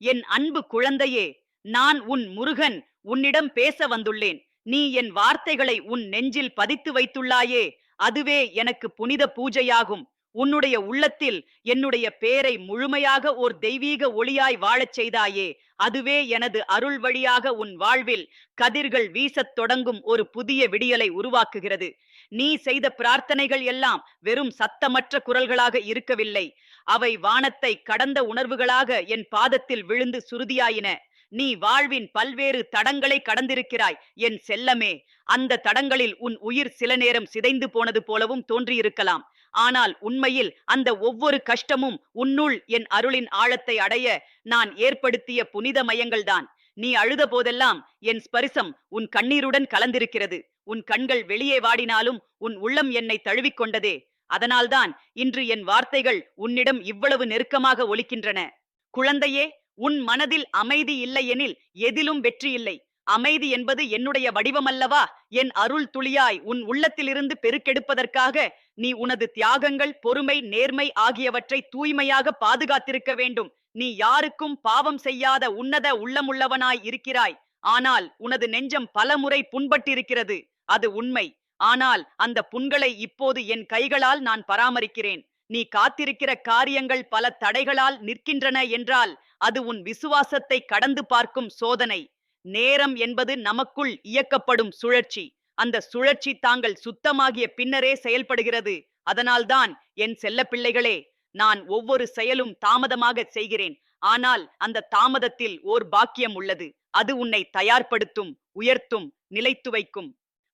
என் அன்பு குழந்தையே, நான் உன் முருகன் உன்னிடம் பேச வந்துள்ளேன். நீ என் வார்த்தைகளை உன் நெஞ்சில் பதித்து வைத்துள்ளாயே, அதுவே எனக்கு புனித பூஜையாகும். உன்னுடைய உள்ளத்தில் என்னுடைய பேரை முழுமையாக ஓர் தெய்வீக ஒளியாய் வாழச் செய்தாயே, அதுவே எனது அருள் வழியாக உன் வாழ்வில் கதிர்கள் வீசத் தொடங்கும் ஒரு புதிய விடியலை உருவாக்குகிறது. நீ செய்த பிரார்த்தனைகள் எல்லாம் வெறும் சத்தமற்ற குரல்களாக இருக்கவில்லை. அவை வானத்தை கடந்த உணர்வுகளாக என் பாதத்தில் விழுந்து சுருதியாயின. நீ வாழ்வின் பல்வேறு தடங்களை கடந்திருக்கிறாய் என் செல்லமே. அந்த தடங்களில் உன் உயிர் சில நேரம் சிதைந்து போனது போலவும் தோன்றியிருக்கலாம். ஆனால் உண்மையில் அந்த ஒவ்வொரு கஷ்டமும் உன்னுள் என் அருளின் ஆழத்தை அடைய நான் ஏற்படுத்திய புனித மயங்கள்தான். நீ அழுத போதெல்லாம் என் ஸ்பரிசம் உன் கண்ணீருடன் கலந்திருக்கிறது. உன் கண்கள் வெளியே வாடினாலும் உன் உள்ளம் என்னை தழுவிக்கொண்டதே. அதனால்தான் இன்று என் வார்த்தைகள் உன்னிடம் இவ்வளவு நெருக்கமாக ஒலிக்கின்றன. குழந்தையே, உன் மனதில் அமைதி இல்லையெனில் எதிலும் வெற்றி இல்லை. அமைதி என்பது என்னுடைய வடிவமல்லவா? என் அருள் துளியாய் உன் உள்ளத்திலிருந்து பெருக்கெடுப்பதற்காக நீ உனது தியாகங்கள், பொறுமை, நேர்மை ஆகியவற்றை தூய்மையாக பாதுகாத்திருக்க வேண்டும். நீ யாருக்கும் பாவம் செய்யாத உன்னத உள்ளமுள்ளவனாய் இருக்கிறாய். ஆனால் உனது நெஞ்சம் பலமுறை புண்பட்டிருக்கிறது. அது உண்மை. ஆனால் அந்த புண்களை இப்போது என் கைகளால் நான் பராமரிக்கிறேன். நீ காத்திருக்கிற காரியங்கள் பல தடைகளால் நிற்கின்றன என்றால் அது உன் விசுவாசத்தை கடந்து பார்க்கும் சோதனை. நேரம் என்பது நமக்குள் இயக்கப்படும் சுழற்சி. அந்த சுழற்சி தாங்கள் சுத்தமாகிய பின்னரே செயல்படுகிறது. அதனால்தான் என் செல்ல பிள்ளைகளே, நான் ஒவ்வொரு செயலும் தாமதமாக செய்கிறேன். ஆனால் அந்த தாமதத்தில் ஓர் பாக்கியம் உள்ளது. அது உன்னை தயார்படுத்தும், உயர்த்தும், நிலைத்து வைக்கும்.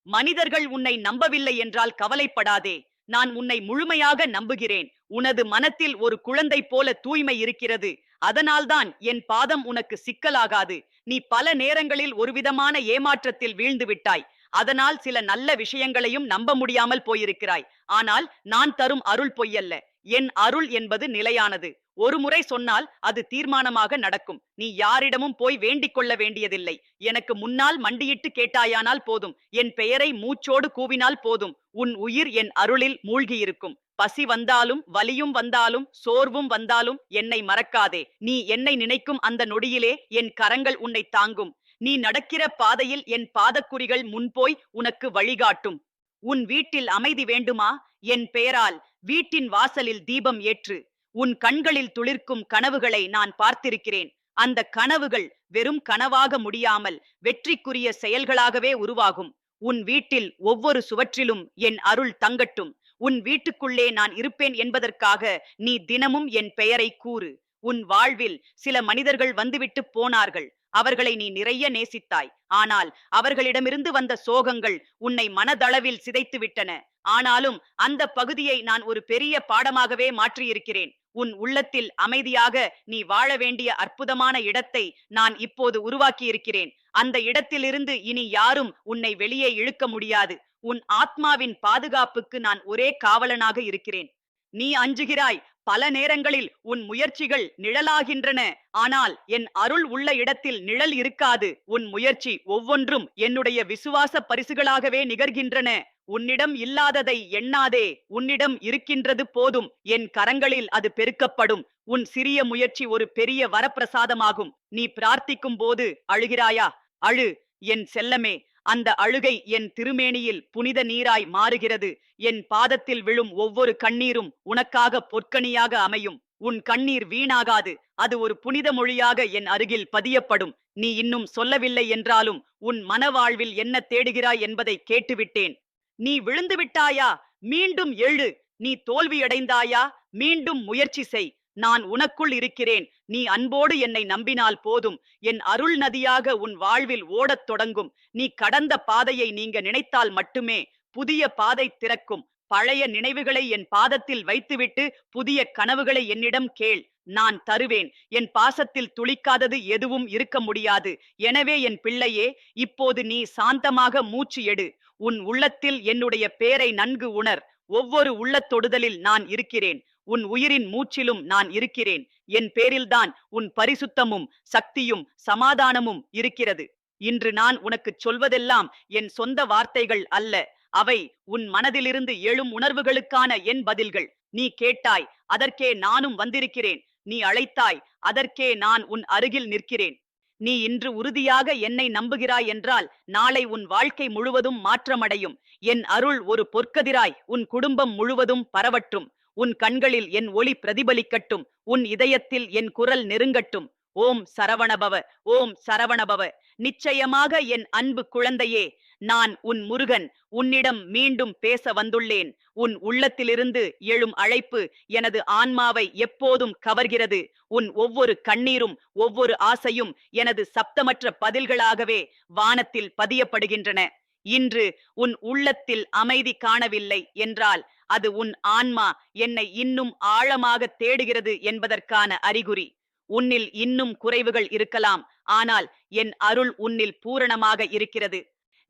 மனிதர்கள் உன்னை நம்பவில்லை என்றால் கவலைப்படாதே. நான் உன்னை முழுமையாக நம்புகிறேன். உனது மனத்தில் ஒரு குழந்தை போல தூய்மை இருக்கிறது. அதனால்தான் என் பாதம் உனக்கு சிக்கலாகாது. நீ பல நேரங்களில் ஒருவிதமான ஏமாற்றத்தில் வீழ்ந்து விட்டாய். அதனால் சில நல்ல விஷயங்களையும் நம்ப முடியாமல் போயிருக்கிறாய். ஆனால் நான் தரும் அருள் பொய்யல்ல. என் அருள் என்பது நிலையானது. ஒரு முறை சொன்னால் அது தீர்மானமாக நடக்கும். நீ யாரிடமும் போய் வேண்டிக் கொள்ள வேண்டியதில்லை. எனக்கு முன்னால் மண்டியிட்டு கேட்டாயானால் போதும். என் பெயரை மூச்சோடு கூவினால் போதும். உன் உயிர் என் அருளில் மூழ்கியிருக்கும். பசி வந்தாலும், வலியும் வந்தாலும், சோர்வும் வந்தாலும் என்னை மறக்காதே. நீ என்னை நினைக்கும் அந்த நொடியிலே என் கரங்கள் உன்னை தாங்கும். நீ நடக்கிற பாதையில் என் பாதக்குறிகள் முன்போய் உனக்கு வழிகாட்டும். உன் வீட்டில் அமைதி வேண்டுமா? என் பெயரால் வீட்டின் வாசலில் தீபம் ஏற்று. உன் கண்களில் துளிர்க்கும் கனவுகளை நான் பார்த்திருக்கிறேன். அந்த கனவுகள் வெறும் கனவாக முடியாமல் வெற்றிக்குரிய செயல்களாகவே உருவாகும். உன் வீட்டில் ஒவ்வொரு சுவற்றிலும் என் அருள் தங்கட்டும். உன் வீட்டுக்குள்ளே நான் இருப்பேன் என்பதற்காக நீ தினமும் என் பெயரை கூறு. உன் வாழ்வில் சில மனிதர்கள் வந்துவிட்டு போனார்கள். அவர்களை நீ நிறைய நேசித்தாய். ஆனால் அவர்களிடமிருந்து வந்த சோகங்கள் உன்னை மனதளவில் சிதைத்து விட்டன. ஆனாலும் அந்த பகுதியை நான் ஒரு பெரிய பாடமாகவே மாற்றியிருக்கிறேன். உன் உள்ளத்தில் அமைதியாக நீ வாழ வேண்டிய அற்புதமான இடத்தை நான் இப்போது உருவாக்கி இருக்கிறேன். அந்த இடத்திலிருந்து இனி யாரும் உன்னை வெளியே இழுக்க முடியாது. உன் ஆத்மாவின் பாதுகாப்புக்கு நான் ஒரே காவலனாக இருக்கிறேன். நீ அஞ்சுகிறாய். பல நேரங்களில் உன் முயற்சிகள் நிழலாகின்றன. ஆனால் என் அருள் உள்ள இடத்தில் நிழல் இருக்காது. உன் முயற்சி ஒவ்வொன்றும் என்னுடைய விசுவாச பரிசுகளாகவே நிகர்கின்றன. உன்னிடம் இல்லாததை எண்ணாதே. உன்னிடம் இருக்கின்றது போதும். என் கரங்களில் அது பெருக்கப்படும். உன் சிறிய முயற்சி ஒரு பெரிய வரப்பிரசாதமாகும். நீ பிரார்த்திக்கும் போது அழுகிறாயா? அழு என் செல்லமே. அந்த அழுகை என் திருமேனியில் புனித நீராய் மாறுகிறது. என் பாதத்தில் விழும் ஒவ்வொரு கண்ணீரும் உனக்காக பொற்கனியாக அமையும். உன் கண்ணீர் வீணாகாது. அது ஒரு புனித மொழியாக என் அருகில் பதியப்படும். நீ இன்னும் சொல்லவில்லை என்றாலும் உன் மனவாழ்வில் என்ன தேடுகிறாய் என்பதை கேட்டுவிட்டேன். நீ விழுந்து விட்டாயா? மீண்டும் எழு. நீ தோல்வியடைந்தாயா? மீண்டும் முயற்சி செய். நான் உனக்குள் இருக்கிறேன். நீ அன்போடு என்னை நம்பினால் போதும். என் அருள் நதியாக உன் வாழ்வில் ஓடத் தொடங்கும். நீ கடந்த பாதையை நீங்க நினைத்தால் மட்டுமே புதிய பாதை திறக்கும். பழைய நினைவுகளை என் பாதத்தில் வைத்துவிட்டு புதிய கனவுகளை என்னிடம் கேள். நான் தருவேன். என் பாசத்தில் துளிக்காதது எதுவும் இருக்க முடியாது. எனவே என் பிள்ளையே, இப்போது நீ சாந்தமாக மூச்சு எடு. உன் உள்ளத்தில் என்னுடைய பேரை நன்கு உணர். ஒவ்வொரு உள்ளத் தொடுதலில் நான் இருக்கிறேன். உன் உயிரின் மூச்சிலும் நான் இருக்கிறேன். என் பேரில்தான் உன் பரிசுத்தமும் சக்தியும் சமாதானமும் இருக்கிறது. இன்று நான் உனக்குச் சொல்வதெல்லாம் என் சொந்த வார்த்தைகள் அல்ல. அவை உன் மனதிலிருந்து எழும் உணர்வுகளுக்கான என் பதில்கள். நீ கேட்டாய், அதற்கே நானும் வந்திருக்கிறேன். நீ அழைத்தாய், அதற்கே நான் உன் அருகில் நிற்கிறேன். நீ இன்று உறுதியாக என்னை நம்புகிறாய் என்றால் நாளை உன் வாழ்க்கை முழுவதும் மாற்றமடையும். என் அருள் ஒரு பொற்கதிராய் உன் குடும்பம் முழுவதும் பரவட்டும். உன் கண்களில் என் ஒளி பிரதிபலிக்கட்டும். உன் இதயத்தில் என் குரல் நெருங்கட்டும். ஓம் சரவணபவ, ஓம் சரவணபவ. நிச்சயமாக என் அன்பு குழந்தையே, நான் உன் முருகன் உன்னிடம் மீண்டும் பேச வந்துள்ளேன். உன் உள்ளத்திலிருந்து எழும் அழைப்பு எனது ஆன்மாவை எப்போதும் கவர்கிறது. உன் ஒவ்வொரு கண்ணீரும் ஒவ்வொரு ஆசையும் எனது சப்தமற்ற பதில்களாகவே வானத்தில் பதியப்படுகின்றன. இன்று உன் உள்ளத்தில் அமைதி காணவில்லை என்றால் அது உன் ஆன்மா என்னை இன்னும் ஆழமாக தேடுகிறது என்பதற்கான அறிகுறி. உன்னில் இன்னும் குறைவுகள் இருக்கலாம், ஆனால் என் அருள் உன்னில் பூரணமாக இருக்கிறது.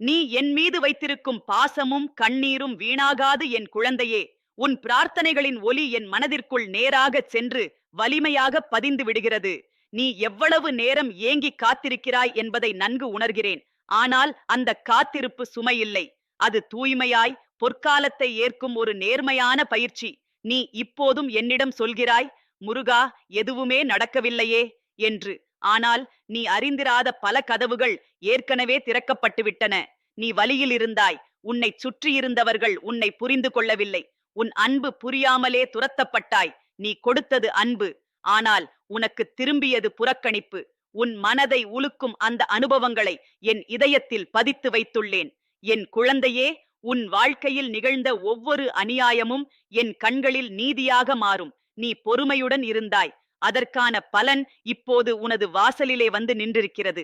நீ என் மீது வைத்திருக்கும் பாசமும் கண்ணீரும் வீணாகாது என் குழந்தையே. உன் பிரார்த்தனைகளின் ஒலி என் மனதிற்குள் நேராக சென்று வலிமையாக பதிந்து விடுகிறது. நீ எவ்வளவு நேரம் ஏங்கி காத்திருக்கிறாய் என்பதை நன்கு உணர்கிறேன். ஆனால் அந்த காத்திருப்பு சுமையில்லை, அது தூய்மையாய் பொற்காலத்தை ஏற்கும் ஒரு நேர்மையான பயிற்சி. நீ இப்போதும் என்னிடம் சொல்கிறாய், முருகா, எதுவுமே நடக்கவில்லையே என்று. ஆனால் நீ அறிந்திராத பல கதவுகள் ஏற்கனவே திறக்கப்பட்டு விட்டன. நீ வலியில் இருந்தாய். உன்னை சுற்றியிருந்தவர்கள் உன்னை புரிந்து கொள்ளவில்லை. உன் அன்பு புரியாமலே துரத்தப்பட்டாய். நீ கொடுத்தது அன்பு, ஆனால் உனக்கு திரும்பியது புறக்கணிப்பு. உன் மனதை உலுக்கும் அந்த அனுபவங்களை என் இதயத்தில் பதித்து வைத்துள்ளேன். என் குழந்தையே, உன் வாழ்க்கையில் நிகழ்ந்த ஒவ்வொரு அநியாயமும் என் கண்களில் நீதியாக மாறும். நீ பொறுமையுடன் இருந்தாய். அதற்கான பலன் இப்போது உனது வாசலிலே வந்து நின்றிருக்கிறது.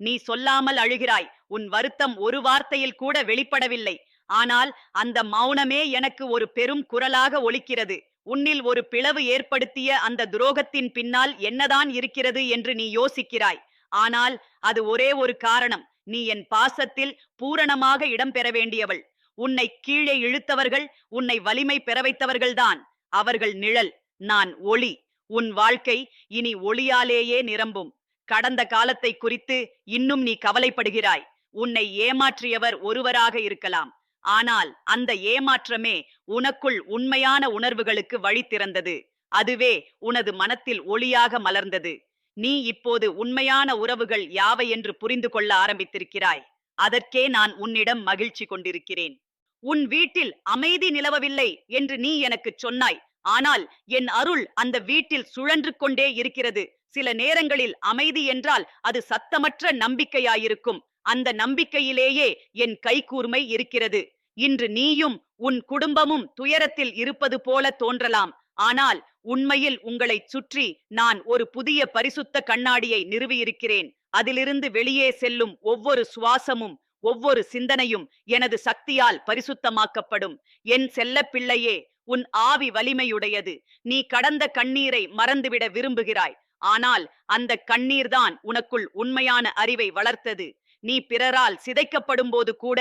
நீ சொல்லாமல் அழுகிறாய். உன் வருத்தம் ஒரு வார்த்தையில் கூட வெளிப்படவில்லை. ஆனால் அந்த மௌனமே எனக்கு ஒரு பெரும் குரலாக ஒலிக்கிறது. உன்னில் ஒரு பிளவு ஏற்படுத்திய அந்த துரோகத்தின் பின்னால் என்னதான் இருக்கிறது என்று நீ யோசிக்கிறாய். ஆனால் அது ஒரே ஒரு காரணம். நீ என் பாசத்தில் பூரணமாக இடம் பெற வேண்டியவள். உன்னை கீழே இழுத்தவர்கள் உன்னை வலிமை பெற வைத்தவர்கள்தான். அவர்கள் நிழல், நான் ஒளி. உன் வாழ்க்கை இனி ஒளியாலேயே நிரம்பும். கடந்த காலத்தை குறித்து இன்னும் நீ கவலைப்படுகிறாய். உன்னை ஏமாற்றியவர் ஒருவராக இருக்கலாம், ஆனால் அந்த ஏமாற்றமே உனக்குள் உண்மையான உணர்வுகளுக்கு வழி திறந்தது. அதுவே உனது மனத்தில் ஒளியாக மலர்ந்தது. நீ இப்போது உண்மையான உறவுகள் யாவை என்று புரிந்து கொள்ள ஆரம்பித்திருக்கிறாய். அதற்கே நான் உன்னிடம் மகிழ்ச்சி கொண்டிருக்கிறேன். உன் வீட்டில் அமைதி நிலவவில்லை என்று நீ எனக்கு சொன்னாய். ஆனால் என் அருள் அந்த வீட்டில் சுழன்று கொண்டே இருக்கிறது. சில நேரங்களில் அமைதி என்றால் அது சத்தமற்ற நம்பிக்கையாயிருக்கும். அந்த நம்பிக்கையிலேயே என் கைக்கூர்மை இருக்கிறது. இன்று நீயும் உன் குடும்பமும் துயரத்தில் இருப்பது போல தோன்றலாம். ஆனால் உண்மையில் உங்களை சுற்றி நான் ஒரு புதிய பரிசுத்த கண்ணாடியை நிறுவியிருக்கிறேன். அதிலிருந்து வெளியே செல்லும் ஒவ்வொரு சுவாசமும் ஒவ்வொரு சிந்தனையும் எனது சக்தியால் பரிசுத்தமாக்கப்படும். என் செல்ல பிள்ளையே, உன் ஆவி வலிமையுடையது. நீ கடந்த கண்ணீரை மறந்துவிட விரும்புகிறாய். ஆனால் அந்த கண்ணீர்தான் உனக்குள் உண்மையான அறிவை வளர்த்தது. நீ பிறரால் சிதைக்கப்படும் போது கூட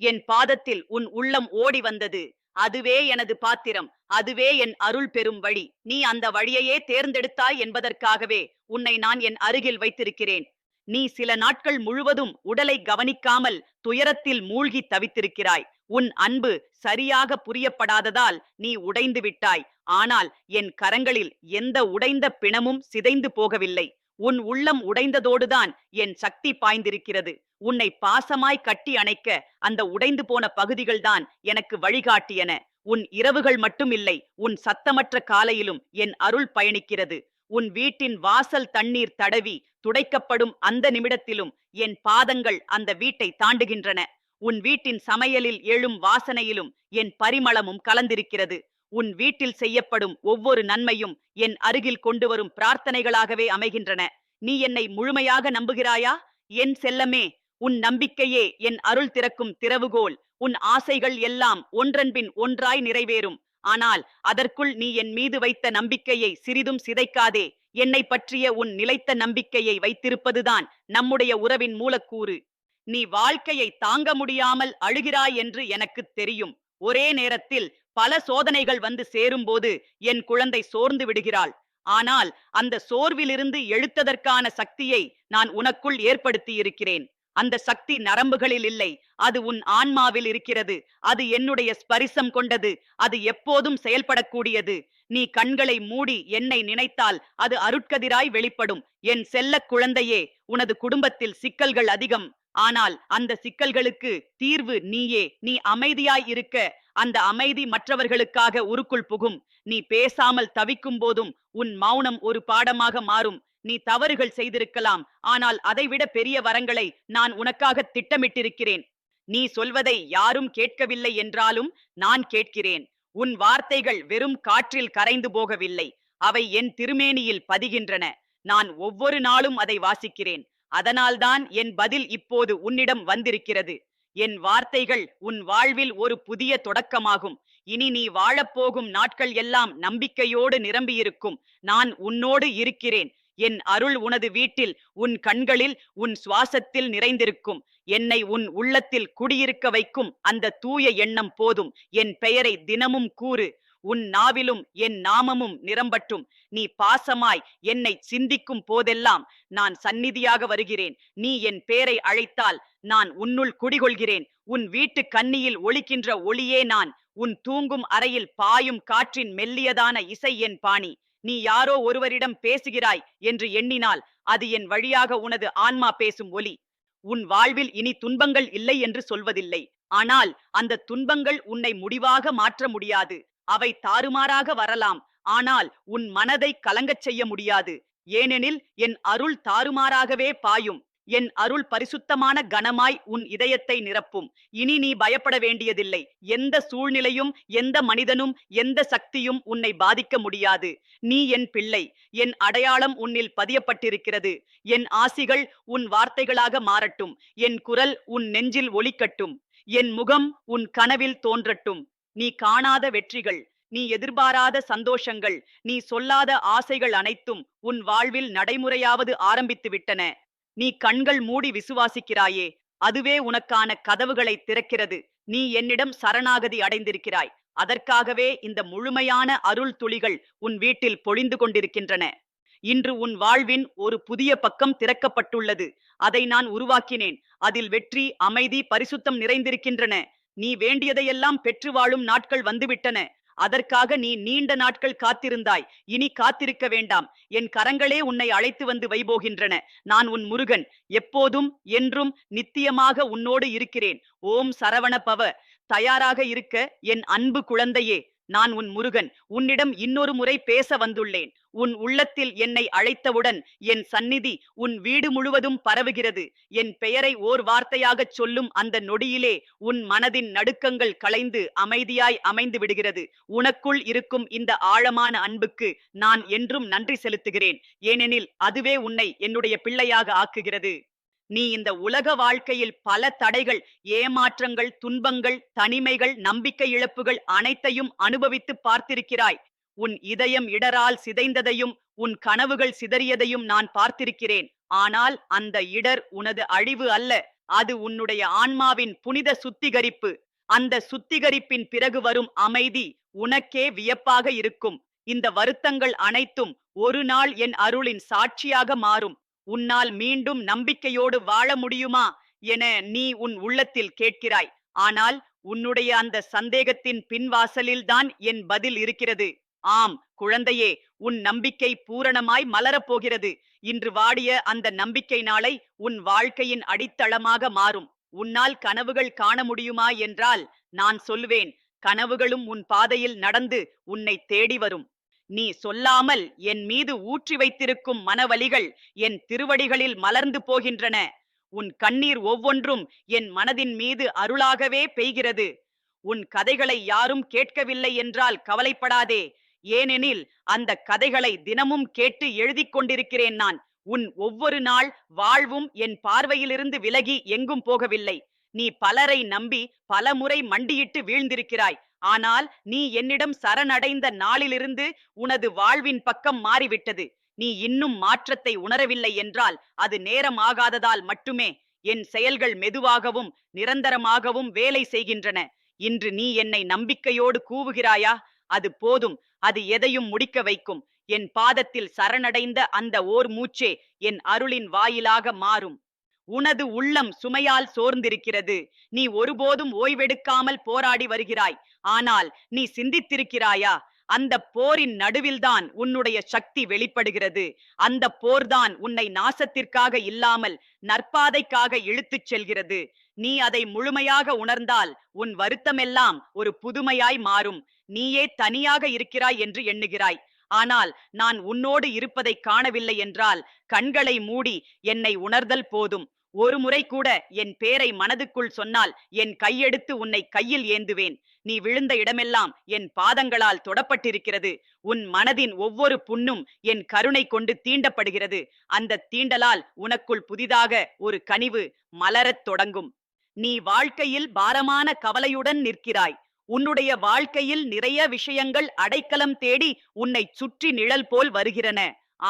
என் பாதத்தில் உன் உள்ளம் ஓடி வந்தது. அதுவே எனது பாத்திரம், அதுவே என் அருள் பெறும் வழி. நீ அந்த வழியையே தேர்ந்தெடுத்தாய் என்பதற்காகவே உன்னை நான் என் அருகில் வைத்திருக்கிறேன். நீ சில நாட்கள் முழுவதும் உடலை கவனிக்காமல் துயரத்தில் மூழ்கி தவித்திருக்கிறாய். உன் அன்பு சரியாக புரியப்படாததால் நீ உடைந்து விட்டாய். ஆனால் என் கரங்களில் எந்த உடைந்த பிணமும் சிதைந்து போகவில்லை. உன் உள்ளம் உடைந்ததோடுதான் என் சக்தி பாய்ந்திருக்கிறது. உன்னை பாசமாய் கட்டி அணைக்க அந்த உடைந்து போன பகுதிகள்தான் எனக்கு வழிகாட்டியன. உன் இரவுகள் மட்டும் இல்லை, உன் சத்தமற்ற காலையிலும் என் அருள் பயணிக்கிறது. உன் வீட்டின் வாசல் தண்ணீர் தடவி துடைக்கப்படும் அந்த நிமிடத்திலும் என் பாதங்கள் அந்த வீட்டை தாண்டுகின்றன. உன் வீட்டின் சமையலில் எழும் வாசனையிலும் என் பரிமளமும் கலந்திருக்கிறது. உன் வீட்டில் செய்யப்படும் ஒவ்வொரு நன்மையும் என் அருகில் கொண்டு வரும் பிரார்த்தனைகளாகவே அமைகின்றன. நீ என்னை முழுமையாக நம்புகிறாயா என் செல்லமே? உன் நம்பிக்கையே என் அருள் திறக்கும் திறவுகோல். உன் ஆசைகள் எல்லாம் ஒன்றன்பின் ஒன்றாய் நிறைவேறும். ஆனால் அதற்குள் நீ என் மீது வைத்த நம்பிக்கையை சிறிதும் சிதைக்காதே. என்னை பற்றிய உன் நிலைத்த நம்பிக்கையை வைத்திருப்பதுதான் நம்முடைய உறவின் மூலக்கூறு. நீ வாழ்க்கையை தாங்க முடியாமல் அழுகிறாய் என்று எனக்கு தெரியும். ஒரே நேரத்தில் பல சோதனைகள் வந்து சேரும்போது என் குழந்தை சோர்ந்து விடுகிறாள். ஆனால் அந்த சோர்விலிருந்து எழுத்ததற்கான சக்தியை நான் உனக்குள் ஏற்படுத்தி இருக்கிறேன். அந்த சக்தி நரம்புகளில் இல்லை, அது உன் ஆன்மாவில் இருக்கிறது. அது என்னுடைய ஸ்பரிசம் கொண்டது. அது எப்போதும் செயல்படக்கூடியது. நீ கண்களை மூடி என்னை நினைத்தால் அது அருட்கதிராய் வெளிப்படும். என் செல்லக் குழந்தையே, உனது குடும்பத்தில் சிக்கல்கள் அதிகம். ஆனால் அந்த சிக்கல்களுக்கு தீர்வு நீயே. நீ அமைதியாய் இருக்க அந்த அமைதி மற்றவர்களுக்காக உருக்குள் புகும். நீ பேசாமல் தவிக்கும் போதும் உன் மௌனம் ஒரு பாடமாக மாறும். நீ தவறுகள் செய்திருக்கலாம், ஆனால் அதைவிட பெரிய வரங்களை நான் உனக்காக திட்டமிட்டிருக்கிறேன். நீ சொல்வதை யாரும் கேட்கவில்லை என்றாலும் நான் கேட்கிறேன். உன் வார்த்தைகள் வெறும் காற்றில் கரைந்து போகவில்லை, அவை என் திருமேனியில் பதிகின்றன. நான் ஒவ்வொரு நாளும் அதை வாசிக்கிறேன். அதனால்தான் என் பதில் இப்போது உன்னிடம் வந்திருக்கிறது. என் வார்த்தைகள் உன் வாழ்வில் ஒரு புதிய தொடக்கமாகும். இனி நீ வாழப்போகும் நாட்கள் எல்லாம் நம்பிக்கையோடு நிரம்பியிருக்கும். நான் உன்னோடு இருக்கிறேன். என் அருள் உனது வீட்டில், உன் கண்களில், உன் சுவாசத்தில் நிறைந்திருக்கும். என்னை உன் உள்ளத்தில் குடியிருக்க வைக்கும் அந்த தூய எண்ணம் போதும். என் பெயரை தினமும் கூறு. உன் நாவிலும் என் நாமமும் நிரம்பட்டும். நீ பாசமாய் என்னை சிந்திக்கும் போதெல்லாம் நான் சந்நிதியாக வருகிறேன். நீ என் பேரை அழைத்தால் நான் உன்னுள் குடிகொள்கிறேன். உன் வீட்டு கன்னியில் ஒலிக்கின்ற ஒளியே நான். உன் தூங்கும் அறையில் பாயும் காற்றின் மெல்லியதான இசை என் பாணி. நீ யாரோ ஒருவரிடம் பேசுகிறாய் என்று எண்ணினால் அது என் வழியாக உனது ஆன்மா பேசும் ஒலி. உன் வாழ்வில் இனி துன்பங்கள் இல்லை என்று சொல்வதில்லை. ஆனால் அந்த துன்பங்கள் உன்னை முடிவாக மாற்ற முடியாது. அவை தாறுமாறாக வரலாம், ஆனால் உன் மனதை கலங்கச் செய்ய முடியாது. ஏனெனில் என் அருள் தாறுமாறாகவே பாயும். என் அருள் பரிசுத்தமான கனமாய் உன் இதயத்தை நிரப்பும். இனி நீ பயப்பட வேண்டியதில்லை. எந்த சூழ்நிலையும், எந்த மனிதனும், எந்த சக்தியும் உன்னை பாதிக்க முடியாது. நீ என் பிள்ளை. என் அடையாளம் உன்னில் பதியப்பட்டிருக்கிறது. என் ஆசிகள் உன் வார்த்தைகளாக மாறட்டும். என் குரல் உன் நெஞ்சில் ஒலிக்கட்டும். என் முகம் உன் கனவில் தோன்றட்டும். நீ காணாத வெற்றிகள், நீ எதிர்பாராத சந்தோஷங்கள், நீ சொல்லாத ஆசைகள் அனைத்தும் உன் வாழ்வில் நடைமுறையாவது ஆரம்பித்து விட்டன. நீ கண்கள் மூடி விசுவாசிக்கிறாயே, அதுவே உனக்கான கதவுகளை திறக்கிறது. நீ என்னிடம் சரணாகதி அடைந்திருக்கிறாய். அதற்காகவே இந்த முழுமையான அருள் துளிகள் உன் வீட்டில் பொழிந்து கொண்டிருக்கின்றன. இன்று உன் வாழ்வின் ஒரு புதிய பக்கம் திறக்கப்பட்டுள்ளது. அதை நான் உருவாக்கினேன். அதில் வெற்றி, அமைதி, பரிசுத்தம் நிறைந்திருக்கின்றன. நீ வேண்டியதையெல்லாம் பெற்று வாழும் நாட்கள் வந்துவிட்டன. அதற்காக நீ நீண்ட நாட்கள் காத்திருந்தாய். இனி காத்திருக்க வேண்டாம். என் கரங்களே உன்னை அழைத்து வந்து வைபோகின்றன. நான் உன் முருகன். எப்போதும் என்றும் நித்தியமாக உன்னோடு இருக்கிறேன். ஓம் சரவண பவ. தயாராக இருக்க என் அன்பு குழந்தையே. நான் உன் முருகன். உன்னிடம் இன்னொரு முறை பேச வந்துள்ளேன். உன் உள்ளத்தில் என்னை அழைத்தவுடன் என் சந்நிதி உன் வீடு முழுவதும் பரவுகிறது. என் பெயரை ஓர் வார்த்தையாகச் சொல்லும் அந்த நொடியிலே உன் மனதின் நடுக்கங்கள் களைந்து அமைதியாய் அமைந்து விடுகிறது. உனக்குள் இருக்கும் இந்த ஆழமான அன்புக்கு நான் என்றும் நன்றி செலுத்துகிறேன். ஏனெனில் அதுவே உன்னை என்னுடைய பிள்ளையாக ஆக்குகிறது. நீ இந்த உலக வாழ்க்கையில் பல தடைகள், ஏமாற்றங்கள், துன்பங்கள், தனிமைகள், நம்பிக்கை இழப்புகள் அனைத்தையும் அனுபவித்து பார்த்திருக்கிறாய். உன் இதயம் இடரால் சிதைந்ததையும் உன் கனவுகள் சிதறியதையும் நான் பார்த்திருக்கிறேன். ஆனால் அந்த இடர் உனது அழிவு அல்ல, அது உன்னுடைய ஆன்மாவின் புனித சுத்திகரிப்பு. அந்த சுத்திகரிப்பின் பிறகு வரும் அமைதி உனக்கே வியப்பாக இருக்கும். இந்த வருத்தங்கள் அனைத்தும் ஒரு நாள் என் அருளின் சாட்சியாக மாறும். உன்னால் மீண்டும் நம்பிக்கையோடு வாழ முடியுமா என நீ உன் உள்ளத்தில் கேட்கிறாய். ஆனால் உன்னுடைய அந்த சந்தேகத்தின் பின்வாசலில்தான் என் பதில் இருக்கிறது. ஆம் குழந்தையே, உன் நம்பிக்கை பூரணமாய் மலரப்போகிறது. இன்று வாடிய அந்த நம்பிக்கை நாளை உன் வாழ்க்கையின் அடித்தளமாக மாறும். உன்னால் கனவுகள் காண முடியுமா என்றால் நான் சொல்வேன், கனவுகளும் உன் பாதையில் நடந்து உன்னை தேடி வரும். நீ சொல்லாமல் என் மீது ஊற்றி வைத்திருக்கும் மனவலிகள் என் திருவடிகளில் மலர்ந்து போகின்றன. உன் கண்ணீர் ஒவ்வொன்றும் என் மனதின் மீது அருளாகவே பெய்கிறது. உன் கதைகளை யாரும் கேட்கவில்லை என்றால் கவலைப்படாதே. ஏனெனில் அந்த கதைகளை தினமும் கேட்டு எழுதி கொண்டிருக்கிறேன் நான். உன் ஒவ்வொரு நாள் வாழ்வும் என் பார்வையிலிருந்து விலகி எங்கும் போகவில்லை. நீ பலரை நம்பி பல முறை மண்டியிட்டு வீழ்ந்திருக்கிறாய். ஆனால் நீ என்னிடம் சரணடைந்த நாளிலிருந்து உனது வாழ்வின் பக்கம் மாறிவிட்டது. நீ இன்னும் மாற்றத்தை உணரவில்லை என்றால் அது நேரம் ஆகாததால் மட்டுமே. என் செயல்கள் மெதுவாகவும் நிரந்தரமாகவும் வேலை செய்கின்றன. இன்று நீ என்னை நம்பிக்கையோடு கூவுகிறாயா? அது போதும். அது எதையும் முடிக்க வைக்கும். என் பாதத்தில் சரணடைந்த அந்த ஓர் மூச்சே என் அருளின் வாயிலாக மாறும். உனது உள்ளம் சுமையால் சோர்ந்திருக்கிறது. நீ ஒருபோதும் ஓய்வெடுக்காமல் போராடி வருகிறாய். ஆனால் நீ சிந்தித்திருக்கிறாயா? அந்த போரின் நடுவில்தான் உன்னுடைய சக்தி வெளிப்படுகிறது. அந்த போர்தான் உன்னை நாசத்திற்காக இல்லாமல் நற்பாதைக்காக இழுத்துச் செல்கிறது. நீ அதை முழுமையாக உணர்ந்தால் உன் வருத்தமெல்லாம் ஒரு புதுமையாய் மாறும். நீயே தனியாக இருக்கிறாய் என்று எண்ணுகிறாய். ஆனால் நான் உன்னோடு இருப்பதை காணவில்லை என்றால் கண்களை மூடி என்னை உணர்தல் போதும். ஒரு முறை கூட என் பேரை மனதுக்குள் சொன்னால் என் கையெடுத்து உன்னை கையில் ஏந்துவேன். நீ விழுந்த இடமெல்லாம் என் பாதங்களால் தொடப்பட்டிருக்கிறது. உன் மனதின் ஒவ்வொரு புண்ணும் என் கருணை கொண்டு தீண்டப்படுகிறது. அந்த தீண்டலால் உனக்குள் புதிதாக ஒரு கனிவு மலரத் தொடங்கும். நீ வாழ்க்கையில் பாரமான கவலையுடன் நிற்கிறாய். உன்னுடைய வாழ்க்கையில் நிறைய விஷயங்கள் அடைக்கலம் தேடி உன்னை சுற்றி நிழல் போல் வருகிறன.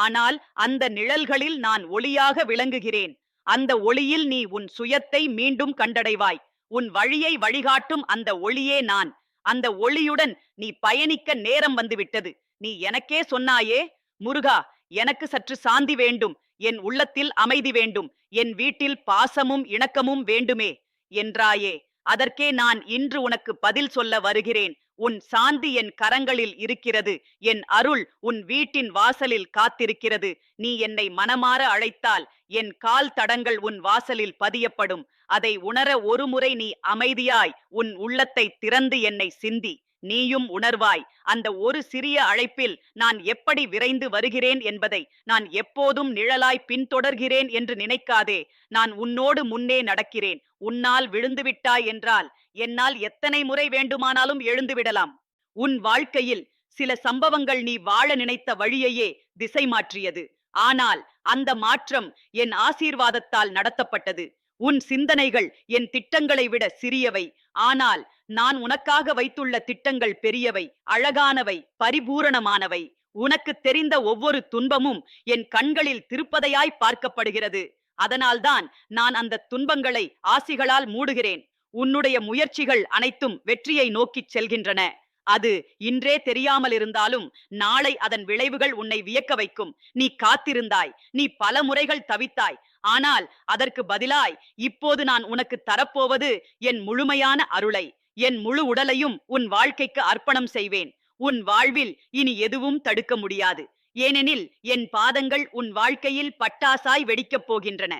ஆனால் அந்த நிழல்களில் நான் ஒளியாக விளங்குகிறேன். அந்த ஒளியில் நீ உன் சுயத்தை மீண்டும் கண்டடைவாய். உன் வழியை வழிகாட்டும் அந்த ஒளியே நான். அந்த ஒளியுடன் நீ பயணிக்க நேரம் வந்துவிட்டது. நீ எனக்கே சொன்னாயே, முருகா, எனக்கு சற்று சாந்தி வேண்டும், என் உள்ளத்தில் அமைதி வேண்டும், என் வீட்டில் பாசமும் இணக்கமும் வேண்டுமே என்றாயே. அதற்கே நான் இன்று உனக்கு பதில் சொல்ல வருகிறேன். உன் சாந்தி என் கரங்களில் இருக்கிறது. என் அருள் உன் வீட்டின் வாசலில் காத்திருக்கிறது. நீ என்னை மனமாற அழைத்தால் என் கால் தடங்கள் உன் வாசலில் பதியப்படும். அதை உணர ஒருமுறை நீ அமைதியாய் உன் உள்ளத்தை திறந்து என்னை சிந்தி. நீயும் உணர்வாய். அந்த ஒரு சிறிய அழைப்பில் நான் எப்படி விரைந்து வருகிறேன் என்பதை. நான் எப்போதும் நிழலாய் பின்தொடர்கிறேன் என்று நினைக்காதே. நான் உன்னோடு முன்னே நடக்கிறேன். உன்னால் விழுந்துவிட்டாய் என்றால் என்னால் எத்தனை முறை வேண்டுமானாலும் எழுந்துவிடலாம். உன் வாழ்க்கையில் சில சம்பவங்கள் நீ வாழ நினைத்த வழியையே திசை மாற்றியது. ஆனால் அந்த மாற்றம் என் ஆசீர்வாதத்தால் நடத்தப்பட்டது. உன் சிந்தனைகள் என் திட்டங்களை விட சிறியவை. ஆனால் நான் உனக்காக வைத்துள்ள திட்டங்கள் பெரியவை, அழகானவை, பரிபூரணமானவை. உனக்கு தெரிந்த ஒவ்வொரு துன்பமும் என் கண்களில் திருப்பதையாய் பார்க்கப்படுகிறது. அதனால்தான் நான் அந்த துன்பங்களை ஆசிகளால் மூடுகிறேன். உன்னுடைய முயற்சிகள் அனைத்தும் வெற்றியை நோக்கிச் செல்கின்றன. அது இன்றே தெரியாமல் இருந்தாலும் நாளை அதன் விளைவுகள் உன்னை வியக்க வைக்கும். நீ காத்திருந்தாய், நீ பல முறைகள் தவித்தாய். ஆனால் அதற்கு பதிலாய் இப்போது நான் உனக்கு தரப்போவது என் முழுமையான அருளை. என் முழு உடலையும் உன் வாழ்க்கைக்கு அர்ப்பணம் செய்வேன். உன் வாழ்வில் இனி எதுவும் தடுக்க முடியாது. ஏனெனில் என் பாதங்கள் உன் வாழ்க்கையில் பட்டாசாய் வெடிக்கப் போகின்றன.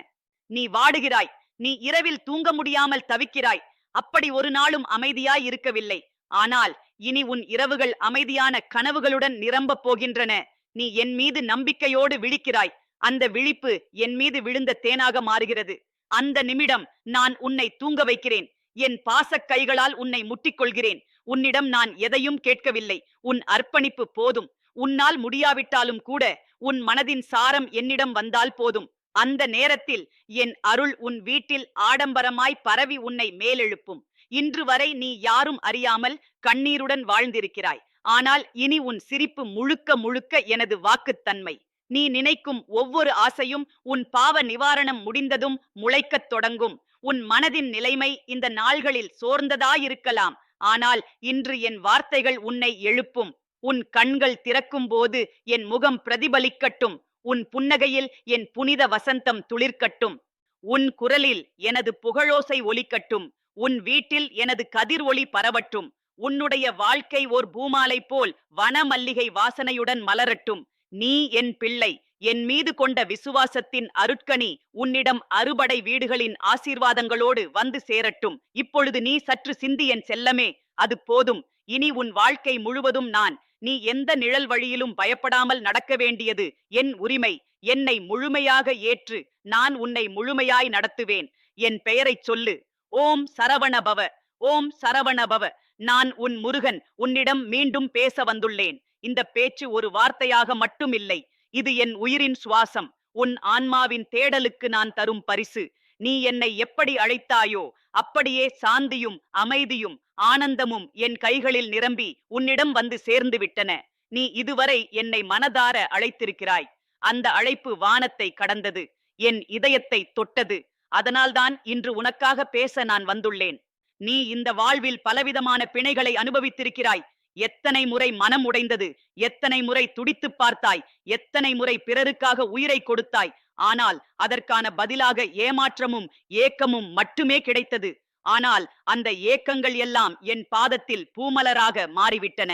நீ வாடுகிறாய். நீ இரவில் தூங்க முடியாமல் தவிக்கிறாய். அப்படி ஒரு நாளும் அமைதியாய் இருக்கவில்லை. ஆனால் இனி உன் இரவுகள் அமைதியான கனவுகளுடன் நிரம்பப் போகின்றன. நீ என் மீது நம்பிக்கையோடு விழிக்கிறாய். அந்த விழிப்பு என் மீது விழுந்த தேனாக மாறுகிறது. அந்த நிமிடம் நான் உன்னை தூங்க வைக்கிறேன். என் பாசக் கைகளால் உன்னை முட்டிக்கொள்கிறேன். உன்னிடம் நான் எதையும் கேட்கவில்லை. உன் அர்ப்பணிப்பு போதும். உன்னால் முடியாவிட்டாலும் கூட உன் மனதின் சாரம் என்னிடம் வந்தால் போதும். அந்த நேரத்தில் என் அருள் உன் வீட்டில் ஆடம்பரமாய் பரவி உன்னை மேலெழுப்பும். இன்று வரை நீ யாரும் அறியாமல் கண்ணீருடன் வாழ்ந்திருக்கிறாய். ஆனால் இனி உன் சிரிப்பு முழுக்க முழுக்க எனது வாக்குத்தன்மை. நீ நினைக்கும் ஒவ்வொரு ஆசையும் உன் பாவ நிவாரணம் முடிந்ததும் முளைக்கத் தொடங்கும். உன் மனதின் நிலைமை இந்த நாள்களில் சோர்ந்ததாயிருக்கலாம். ஆனால் இன்று என் வார்த்தைகள் உன்னை எழுப்பும். உன் கண்கள் திறக்கும் போது என் முகம் பிரதிபலிக்கட்டும். உன் புன்னகையில் என் புனித வசந்தம் துளிர்க்கட்டும். உன் குரலில் எனது புகழோசை ஒலிக்கட்டும். உன் வீட்டில் எனது கதிர் ஒளி பரவட்டும். உன்னுடைய வாழ்க்கை ஓர் பூமாலை போல் வன மல்லிகை வாசனையுடன் மலரட்டும். நீ என் பிள்ளை. என் மீது கொண்ட விசுவாசத்தின் அருட்கனி உன்னிடம் அறுபடை வீடுகளின் ஆசீர்வாதங்களோடு வந்து சேரட்டும். இப்பொழுது நீ சற்று சிந்தி என் செல்லமே. அது போதும். இனி உன் வாழ்க்கை முழுவதும் நான். நீ எந்த நிழல் வழியிலும் பயப்படாமல் நடக்க வேண்டியது என் உரிமை. என்னை முழுமையாக ஏற்று நான் உன்னை முழுமையாய் நடத்துவேன். என் பெயரைச் சொல்லு. ஓம் சரவணபவ. ஓம் சரவணபவ. நான் உன் முருகன் உன்னிடம் மீண்டும் பேச வந்துள்ளேன். இந்த பேச்சு ஒரு வார்த்தையாக மட்டும் இல்லை. இது என் உயிரின் சுவாசம். உன் ஆன்மாவின் தேடலுக்கு நான் தரும் பரிசு. நீ என்னை எப்படி அழைத்தாயோ அப்படியே சாந்தியும் அமைதியும் ஆனந்தமும் என் கைகளில் நிரம்பி உன்னிடம் வந்து சேர்ந்து விட்டன. நீ இதுவரை என்னை மனதார அழைத்திருக்கிறாய். அந்த அழைப்பு வானத்தை கடந்தது, என் இதயத்தை தொட்டது. அதனால்தான் இன்று உனக்காக பேச நான் வந்துள்ளேன். நீ இந்த வாழ்வில் பலவிதமான பிணைகளை அனுபவித்திருக்கிறாய். எத்தனை முறை மனம் உடைந்தது, எத்தனை முறை துடித்துப் பார்த்தாய், எத்தனை முறை பிறருக்காக உயிரை கொடுத்தாய். ஆனால் அதற்கான பதிலாக ஏமாற்றமும் ஏக்கமும் மட்டுமே கிடைத்தது. ஆனால் அந்த ஏக்கங்கள் எல்லாம் என் பாதத்தில் பூமலராக மாறிவிட்டன.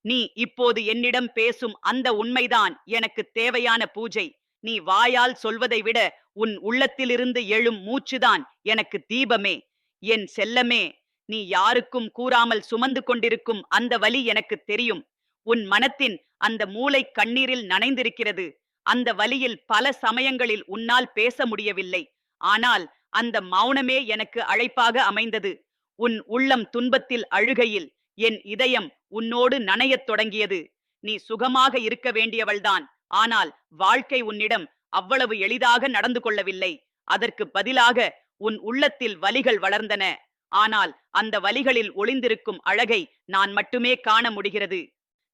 நீ இப்போது என்னிடம் பேசும் அந்த உண்மைதான் எனக்கு தேவையான பூஜை. நீ வாயால் சொல்வதை விட உன் உள்ளத்திலிருந்து எழும் மூச்சுதான் எனக்கு தீபமே. என் செல்லமே, நீ யாருக்கும் கூறாமல் சுமந்து கொண்டிருக்கும் அந்த வலி எனக்கு தெரியும். உன் மனத்தின் அந்த மூளை கண்ணீரில் நனைந்திருக்கிறது. அந்த வலியில் பல சமயங்களில் உன்னால் பேச முடியவில்லை. ஆனால் அந்த மௌனமே எனக்கு அழைப்பாக அமைந்தது. உன் உள்ளம் துன்பத்தில் அழுகையில் என் இதயம் உன்னோடு நனையத் தொடங்கியது. நீ சுகமாக இருக்க வேண்டியவள்தான். ஆனால் வாழ்க்கை உன்னிடம் அவ்வளவு எளிதாக நடந்து கொள்ளவில்லை. அதற்கு பதிலாக உன் உள்ளத்தில் வலிகள் வளர்ந்தன. ஆனால் அந்த வலிகளில் ஒளிந்திருக்கும் அழகை நான் மட்டுமே காண முடிகிறது.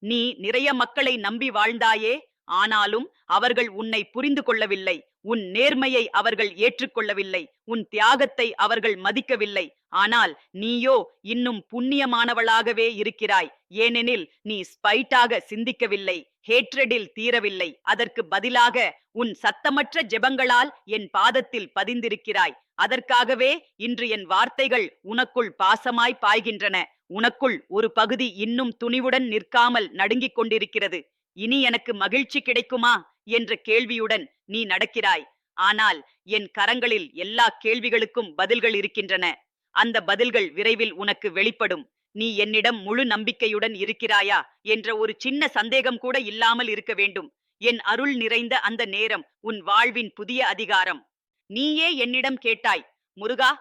நீ நிறைய மக்களை நம்பி வாழ்ந்தாயே, ஆனாலும் அவர்கள் உன்னை புரிந்து கொள்ளவில்லை. உன் நேர்மையை அவர்கள் ஏற்றுக்கொள்ளவில்லை. உன் தியாகத்தை அவர்கள் மதிக்கவில்லை. ஆனால் நீயோ இன்னும் புண்ணியமானவளாகவே இருக்கிறாய். ஏனெனில் நீ ஸ்பைட்டாக சிந்திக்கவில்லை, ஹேட்ரடில் தீரவில்லை. அதற்கு பதிலாக உன் சத்தமற்ற ஜெபங்களால் என் பாதத்தில் பதிந்திருக்கிறாய். அதற்காகவே இன்று என் வார்த்தைகள் உனக்குள் பாசமாய் பாய்கின்றன. உனக்குள் ஒரு பகுதி இன்னும் துணிவுடன் நிற்காமல் நடுங்கிக் கொண்டிருக்கிறது. இனி எனக்கு மகிழ்ச்சி கிடைக்குமா என்ற கேள்வியுடன் நீ நடக்கிறாய். ஆனால் என் கரங்களில் எல்லா கேள்விகளுக்கும் பதில்கள் இருக்கின்றன. அந்த பதில்கள் விரைவில் உனக்கு வெளிப்படும். நீ என்னிடம் முழு நம்பிக்கையுடன் இருக்கிறாயா என்ற ஒரு சின்ன சந்தேகம் கூட இல்லாமல் இருக்க வேண்டும். என் அருள் நிறைந்த அந்த நேரம் உன் வாழ்வின் புதிய அதிகாரம். நீயே என்னிடம் கேட்டாய், முருகா,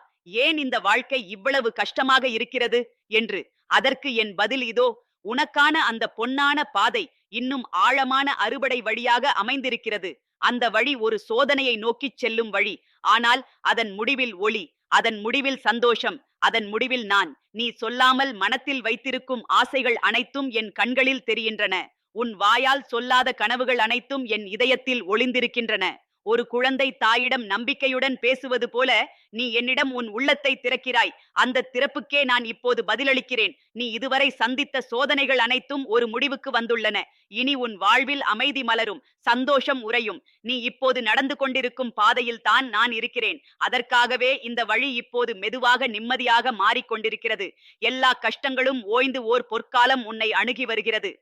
ஏன் இந்த வாழ்க்கை இவ்வளவு கஷ்டமாக இருக்கிறது என்று. அதற்கு என் பதில் இதோ. உனக்கான அந்த பொன்னான பாதை இன்னும் ஆழமான அறுவடை வழியாக அமைந்திருக்கிறது. அந்த வழி ஒரு சோதனையை நோக்கிச் செல்லும் வழி. ஆனால் அதன் முடிவில் ஒளி, அதன் முடிவில் சந்தோஷம், அதன் முடிவில் நான். நீ சொல்லாமல் மனத்தில் வைத்திருக்கும் ஆசைகள் அனைத்தும் என் கண்களில் தெரிகின்றன. உன் வாயால் சொல்லாத கனவுகள் அனைத்தும் என் இதயத்தில் ஒளிந்திருக்கின்றன. ஒரு குழந்தை தாயிடம் நம்பிக்கையுடன் பேசுவது போல நீ என்னிடம் உன் உள்ளத்தை திறக்கிறாய். அந்த திறப்புக்கே நான் இப்போது பதிலளிக்கிறேன். நீ இதுவரை சந்தித்த சோதனைகள் அனைத்தும் ஒரு முடிவுக்கு வந்துள்ளன. இனி உன் வாழ்வில் அமைதி மலரும், சந்தோஷம் உறையும். நீ இப்போது நடந்து கொண்டிருக்கும் பாதையில் தான் நான் இருக்கிறேன். அதற்காகவே இந்த வழி இப்போது மெதுவாக நிம்மதியாக மாறிக்கொண்டிருக்கிறது. எல்லா கஷ்டங்களும் ஓய்ந்து ஓர் பொற்காலம் உன்னை அணுகி வருகிறது.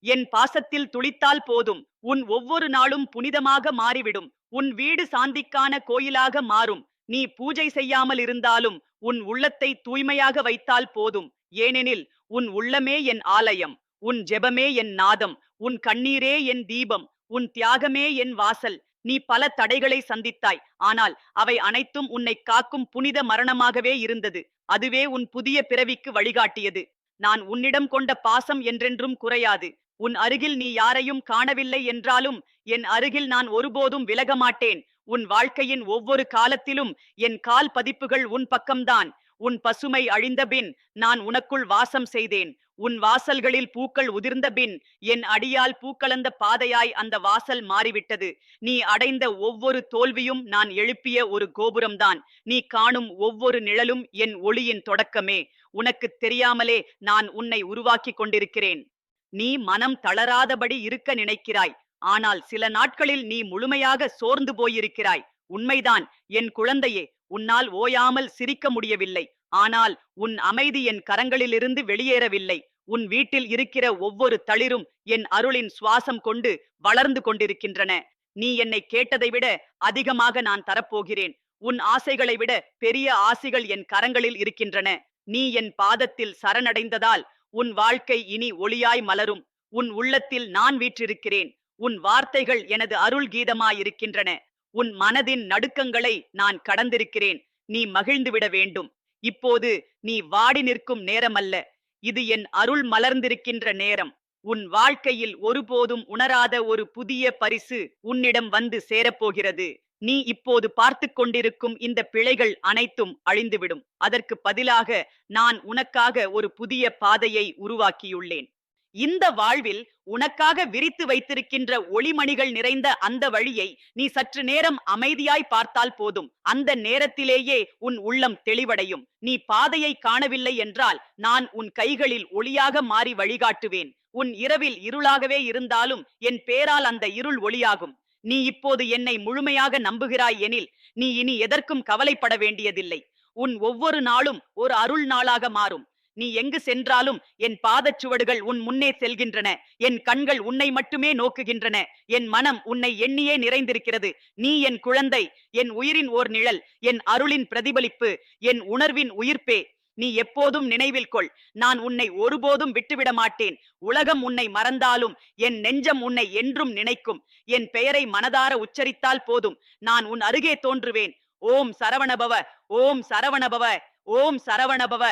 என் பாசத்தில் துளித்தால் போதும், உன் ஒவ்வொரு நாளும் புனிதமாக மாறிவிடும். உன் வீடு சாந்திக்கான கோயிலாக மாறும். நீ பூஜை செய்யாமல் இருந்தாலும் உன் உள்ளத்தை தூய்மையாக வைத்தால் போதும். ஏனெனில் உன் உள்ளமே என் ஆலயம், உன் ஜெபமே என் நாதம், உன் கண்ணீரே என் தீபம், உன் தியாகமே என் வாசல். நீ பல தடைகளை சந்தித்தாய். ஆனால் அவை அனைத்தும் உன்னை காக்கும் புனித மரணமாகவே இருந்தது. அதுவே உன் புதிய பிறவிக்கு வழிகாட்டியது. நான் உன்னிடம் கொண்ட பாசம் என்றென்றும் குறையாது. உன் அருகில் நீ யாரையும் காணவில்லை என்றாலும் என் அருகில் நான் ஒருபோதும் விலக மாட்டேன். உன் வாழ்க்கையின் ஒவ்வொரு காலத்திலும் என் கால் பதிப்புகள் உன் பக்கம்தான். உன் பசுமை அழிந்தபின் நான் உனக்குள் வாசம் செய்தேன். உன் வாசல்களில் பூக்கள் உதிர்ந்தபின் என் அடியால் பூக்கலந்த பாதையாய் அந்த வாசல் மாறிவிட்டது. நீ அடைந்த ஒவ்வொரு தோல்வியும் நான் எழுப்பிய ஒரு கோபுரம்தான். நீ காணும் ஒவ்வொரு நிழலும் என் ஒளியின் தொடக்கமே. உனக்கு தெரியாமலே நான் உன்னை உருவாக்கி கொண்டிருக்கிறேன். நீ மனம் தளராதபடி இருக்க நினைக்கிறாய். ஆனால் சில நாட்களில் நீ முழுமையாக சோர்ந்து போயிருக்கிறாய். உண்மைதான் என் குழந்தையே, உன்னால் ஓயாமல் சிரிக்க முடியவில்லை. ஆனால் உன் அமைதி என் கரங்களிலிருந்து வெளியேறவில்லை. உன் வீட்டில் இருக்கிற ஒவ்வொரு தளிரும் என் அருளின் சுவாசம் கொண்டு வளர்ந்து கொண்டிருக்கின்றன. நீ என்னை கேட்டதை விட அதிகமாக நான் தரப்போகிறேன். உன் ஆசைகளை விட பெரிய ஆசைகள் என் கரங்களில் இருக்கின்றன. நீ என் பாதத்தில் சரணடைந்ததால் உன் வாழ்க்கை இனி ஒளியாய் மலரும். உன் உள்ளத்தில் நான் வீற்றிருக்கிறேன். உன் வார்த்தைகள் எனது அருள் கீதமாயிருக்கின்றன. உன் மனதின் நடுக்கங்களை நான் கடந்திருக்கிறேன். நீ மகிழ்ந்துவிட வேண்டும். இப்போது நீ வாடி நிற்கும் நேரமல்ல, இது என் அருள் மலர்ந்திருக்கின்ற நேரம். உன் வாழ்க்கையில் ஒருபோதும் உணராத ஒரு புதிய பரிசு உன்னிடம் வந்து சேரப்போகிறது. நீ இப்போது பார்த்து கொண்டிருக்கும் இந்த பிழைகள் அனைத்தும் அழிந்துவிடும். அதற்கு பதிலாக நான் உனக்காக ஒரு புதிய பாதையை உருவாக்கியுள்ளேன். இந்த வாழ்வில் உனக்காக விரித்து வைத்திருக்கின்ற ஒளிமணிகள் நிறைந்த அந்த வழியை நீ சற்று நேரம் அமைதியாய் பார்த்தால் போதும். அந்த நேரத்திலேயே உன் உள்ளம் தெளிவடையும். நீ பாதையை காணவில்லை என்றால் நான் உன் கைகளில் ஒளியாக மாறி வழிகாட்டுவேன். உன் இரவில் இருளாகவே இருந்தாலும் என் பேரால் அந்த இருள் ஒளியாகும். நீ இப்போது என்னை முழுமையாக நம்புகிறாய் எனில் நீ இனி எதற்கும் கவலைப்பட வேண்டியதில்லை. உன் ஒவ்வொரு நாளும் ஒரு அருள் நாளாக மாறும். நீ எங்கு சென்றாலும் என் பாதச்சுவடுகள் உன் முன்னே செல்கின்றன. என் கண்கள் உன்னை மட்டுமே நோக்குகின்றன. என் மனம் உன்னை எண்ணியே நிறைந்திருக்கிறது. நீ என் குழந்தை, என் உயிரின் ஓர் நிழல், என் அருளின் பிரதிபலிப்பு, என் உணர்வின் உயிர்ப்பே. நீ எப்போதும் நினைவில் கொள், நான் உன்னை ஒருபோதும் விட்டுவிட மாட்டேன். உலகம் உன்னை மறந்தாலும் என் நெஞ்சம் உன்னை என்றும் நினைக்கும். என் பெயரை மனதார உச்சரித்தால் போதும், நான் உன் அருகே தோன்றுவேன். ஓம் சரவணபவ, ஓம் சரவணபவ, ஓம் சரவணபவ.